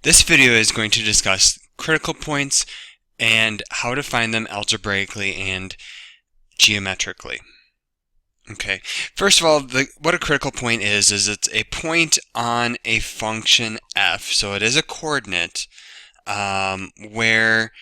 This video is going to discuss critical points and how to find them algebraically and geometrically. Okay, first of all, what a critical point is it's a point on a function f, so it is a coordinate where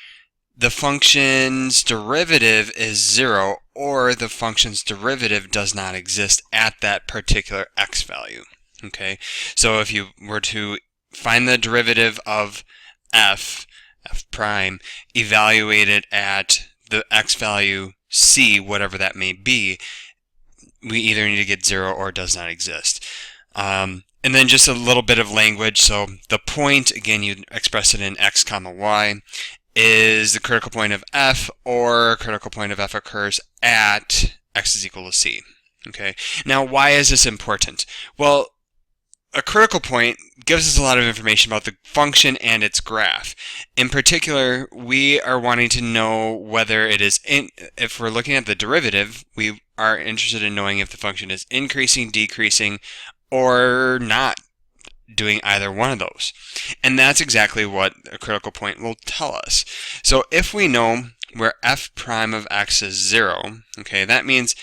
the function's derivative is 0 or the function's derivative does not exist at that particular x value. Okay, so if you were to find the derivative of f prime, evaluate it at the x value c, whatever that may be, we either need to get 0 or it does not exist. And then just a little bit of language. So the point, again, you express it in x comma y, is the critical point of f, or critical point of f occurs at x is equal to c. Okay. Now, why is this important? Well, a critical point gives us a lot of information about the function and its graph. In particular, we are wanting to know whether it is, if we're looking at the derivative, we are interested in knowing if the function is increasing, decreasing, or not doing either one of those. And that's exactly what a critical point will tell us. So if we know where f prime of x is 0, okay, that means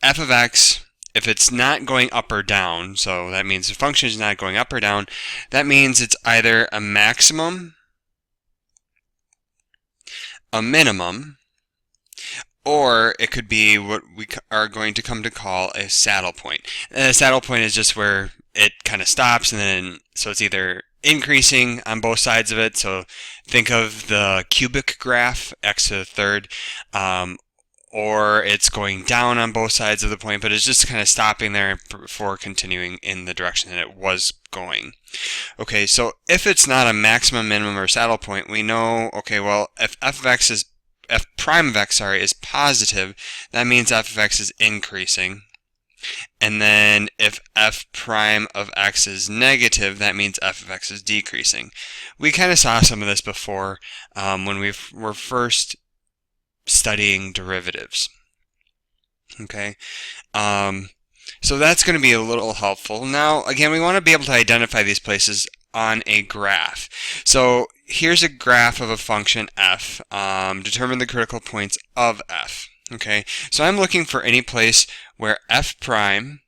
f of x, if it's not going up or down, so that means the function is not going up or down, that means it's either a maximum, a minimum, or it could be what we are going to come to call a saddle point. A saddle point is just where it kind of stops, and then so it's either increasing on both sides of it. So think of the cubic graph, x to the third, or it's going down on both sides of the point, but it's just kind of stopping there before continuing in the direction that it was going. Okay, so if it's not a maximum, minimum, or saddle point, we know, okay, well, if f prime of x, is positive, that means f of x is increasing. And then if f prime of x is negative, that means f of x is decreasing. We kind of saw some of this before when we were first studying derivatives. Okay, so that's going to be a little helpful. Now, again, we want to be able to identify these places on a graph. So here's a graph of a function f. Determine the critical points of f. Okay, so I'm looking for any place where f prime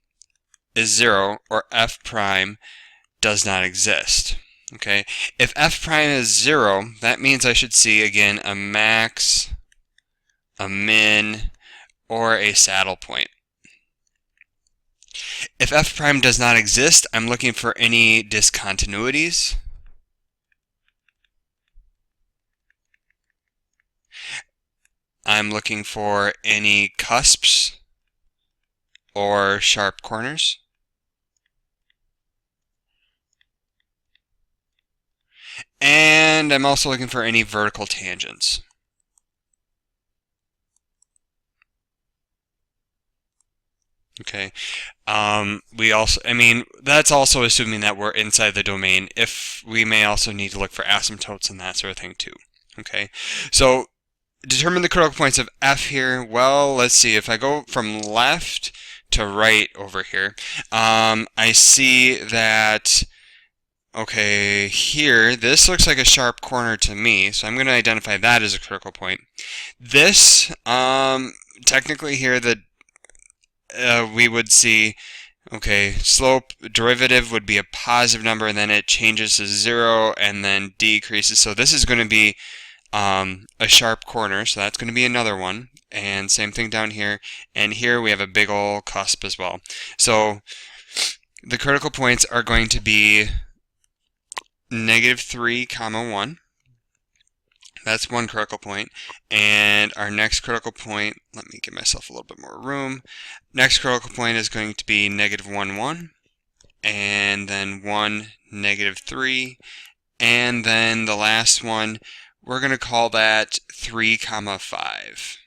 is 0 or f prime does not exist. Okay, if f prime is 0, that means I should see, again, a max, a min, or a saddle point. If f prime does not exist, I'm looking for any discontinuities. I'm looking for any cusps or sharp corners. And I'm also looking for any vertical tangents. Okay, that's also assuming that we're inside the domain. If we may also need to look for asymptotes and that sort of thing too. Okay, so determine the critical points of f here. Well, let's see, if I go from left to right over here, I see that, okay, here, this looks like a sharp corner to me, so I'm going to identify that as a critical point. This, technically here, we would see, okay, slope derivative would be a positive number, and then it changes to 0 and then decreases. So this is going to be a sharp corner, so that's going to be another one. And same thing down here. And here we have a big old cusp as well. So the critical points are going to be -3, 1. That's one critical point. And our next critical point, let me give myself a little bit more room. Next critical point is going to be -1, 1. And then 1, -3. And then the last one, we're going to call that 3, 5.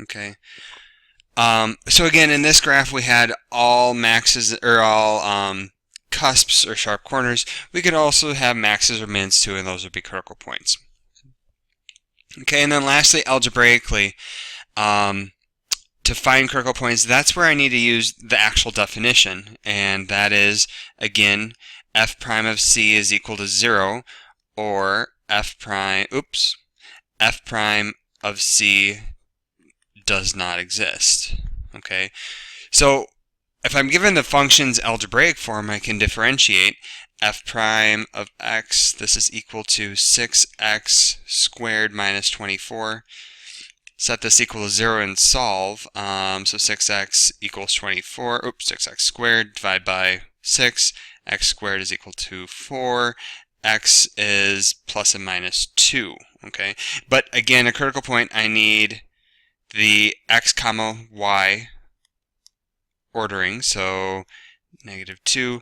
Okay. So again, in this graph, we had all maxes, or all cusps or sharp corners. We could also have maxes or mins too, and those would be critical points. Okay, and then lastly, algebraically, to find critical points, that's where I need to use the actual definition, and that is, again, f prime of c is equal to 0, or f prime of c does not exist. Okay, so if I'm given the function's algebraic form, I can differentiate f prime of x, this is equal to 6x squared minus 24. Set this equal to 0 and solve. So 6x equals 24. 6x squared divided by 6. X squared is equal to 4. X is plus and minus 2. Okay, but again, a critical point, I need the x comma y ordering. So -2.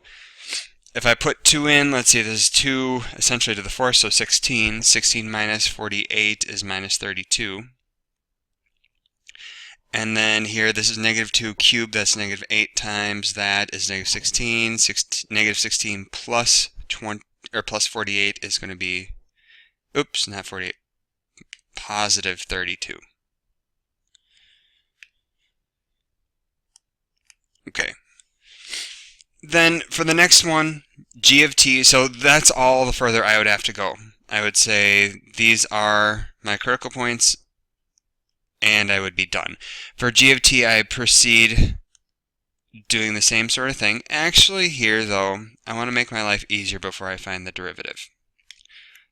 If I put 2 in, let's see, this is 2 essentially to the 4th, so 16. 16 minus 48 is minus 32. And then here, this is -2 cubed, that's -8 times that is -16. -16 plus 20, or plus 48 is going to be, not 48, positive 32. Okay. Then for the next one, g of t, so that's all the further I would have to go. I would say these are my critical points, and I would be done. For g of t, I proceed doing the same sort of thing. Actually here though, I want to make my life easier before I find the derivative.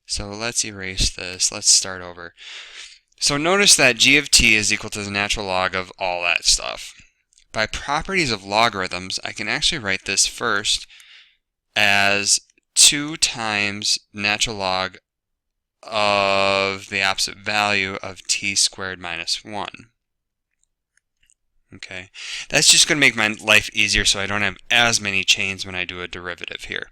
So let's erase this, let's start over. So notice that g of t is equal to the natural log of all that stuff. By properties of logarithms, I can actually write this first as 2 times natural log of the opposite value of t squared minus 1. Okay, that's just going to make my life easier so I don't have as many chains when I do a derivative here.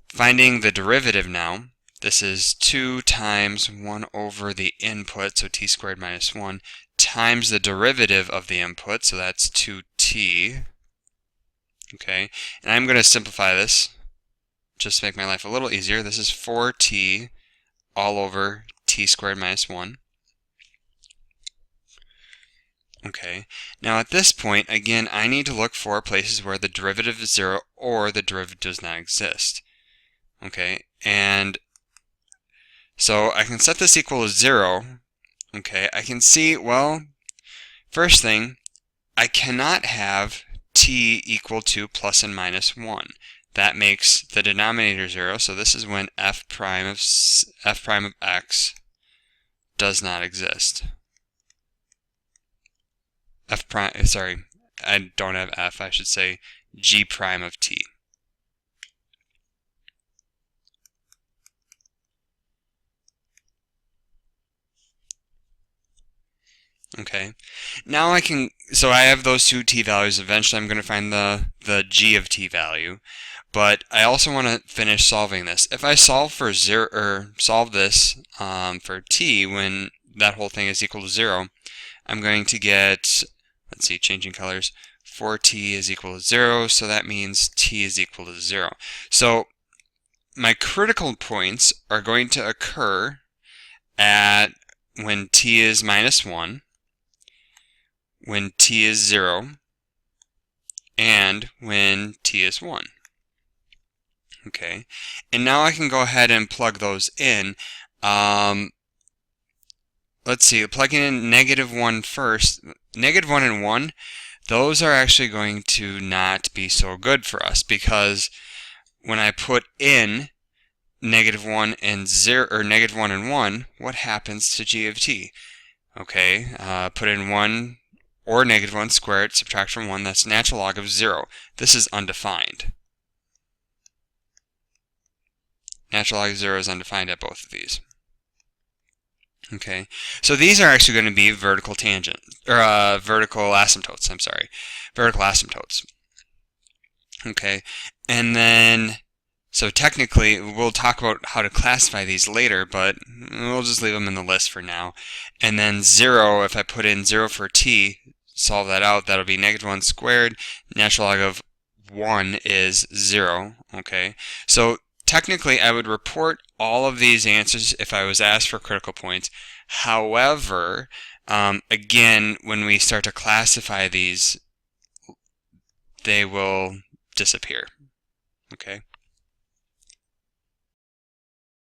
Finding the derivative now, this is 2 times 1 over the input, so t squared minus 1, times the derivative of the input, so that's 2t. Okay, and I'm going to simplify this just to make my life a little easier. This is 4t all over t squared minus 1. Okay, now at this point, again, I need to look for places where the derivative is 0 or the derivative does not exist. Okay, and so I can set this equal to 0. Okay, I can see, well, first thing, I cannot have t equal to plus and minus 1. That makes the denominator 0, so this is when f prime of x does not exist. I don't have f, I should say g prime of t. Okay, now I can, so I have those two t values. Eventually I'm going to find the g of t value, but I also want to finish solving this. If I solve for 0, or solve this for t when that whole thing is equal to 0, I'm going to get, let's see, changing colors, 4t is equal to 0, so that means t is equal to 0. So my critical points are going to occur at when t is minus 1, when t is 0, and when t is 1. Okay, and now I can go ahead and plug those in. Let's see, plugging in -1 first. -1 and 1, those are actually going to not be so good for us, because when I put in -1 and 0, or -1 and 1, what happens to g of t? Okay, put in 1 or -1, square it, subtract from 1, that's natural log of 0. This is undefined. Natural log of 0 is undefined at both of these. Okay, so these are actually going to be vertical tangents, or vertical asymptotes, vertical asymptotes. Okay, and then, so technically, we'll talk about how to classify these later, but we'll just leave them in the list for now. And then 0, if I put in 0 for t, solve that out, that'll be -1 squared, natural log of 1 is 0, okay? So technically, I would report all of these answers if I was asked for critical points. However, again, when we start to classify these, they will disappear, okay?